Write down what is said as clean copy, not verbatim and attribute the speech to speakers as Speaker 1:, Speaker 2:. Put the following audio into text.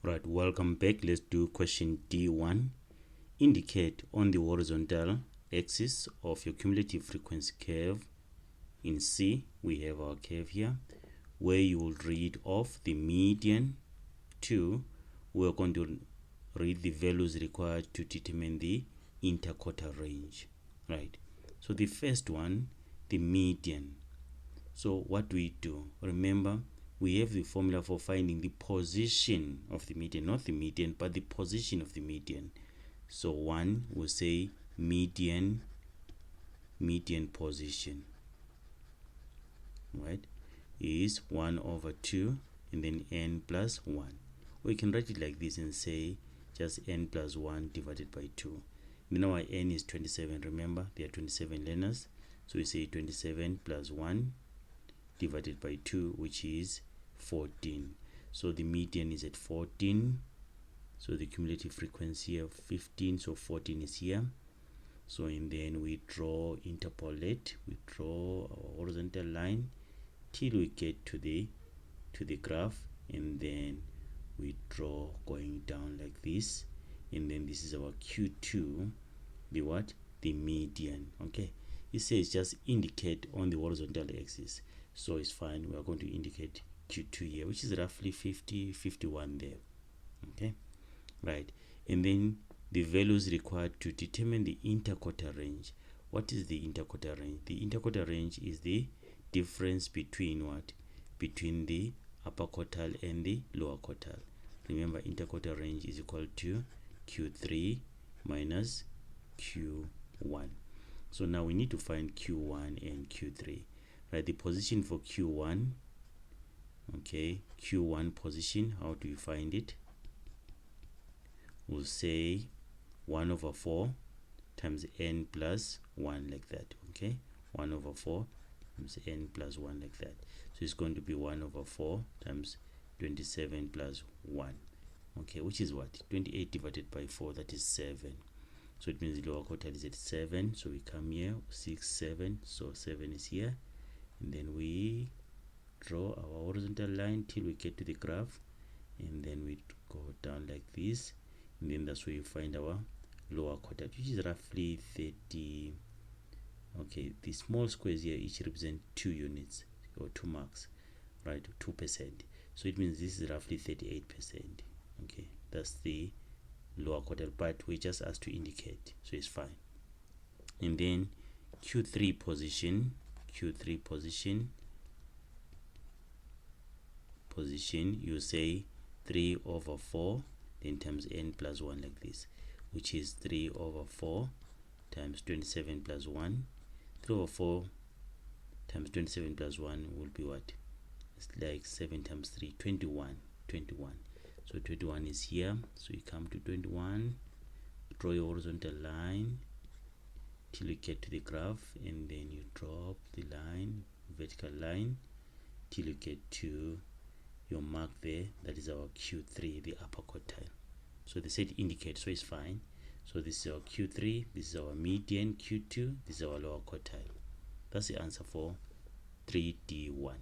Speaker 1: Right, welcome back. Let's do question D1. Indicate on the horizontal axis of your cumulative frequency curve. In C, we have our curve here, where you will read off the median. 2, we're going to read the values required to determine the interquartile range. Right, so the first one, the median. So what do we do? Remember, we have the formula for finding the position of the median, not the median, but the position of the median. So 1 will say median position, right, is 1 over 2 and then n plus 1. Or you can write it like this and say just n plus 1 divided by 2. Then our n is 27. Remember, there are 27 learners, so we say 27 plus 1 divided by 2, which is 14. So the median is at 14. So the cumulative frequency of 15, so 14 is here. So and then we interpolate, we draw our horizontal line till we get to the graph, and then we draw going down like this, and then this is our Q2, the median. Okay, it says just indicate on the horizontal axis, so it's fine. We are going to indicate Q2 here, which is roughly 51 there. Okay, right, and then the values required to determine the interquartile range. What is the interquartile range? The interquartile range is the difference between between the upper quartile and the lower quartile. Remember, interquartile range is equal to Q3 minus Q1. So now we need to find Q1 and Q3. Right, the position for Q1, okay, Q1 position, how do you find it? We'll say 1 over 4 times n plus 1, like that. Okay, 1 over 4 times n plus 1, like that. So it's going to be 1 over 4 times 27 plus 1. Okay, which is what? 28 divided by 4, that is 7. So it means the lower quartile is at 7. So we come here, 6, 7. So 7 is here. And then we draw our horizontal line till we get to the graph, and then we go down like this, and then that's where you find our lower quartile, which is roughly 30. Okay, the small squares here each represent 2 units or 2 marks, right, 2%. So it means this is roughly 38%. Okay, that's the lower quartile, but we just asked to indicate, so it's fine. And then Q3 position, you say 3 over 4 then times n plus 1, like this, which is 3 over 4 times 27 plus 1. 3 over 4 times 27 plus 1 will be what? It's like 7 times 3, 21. So 21 is here, so you come to 21, draw your horizontal line till you get to the graph, and then you drop the line, vertical line, till you get to your mark there, that is our Q3, the upper quartile. So they said indicate, so it's fine. So this is our Q3, this is our median Q2, this is our lower quartile. That's the answer for 3D1.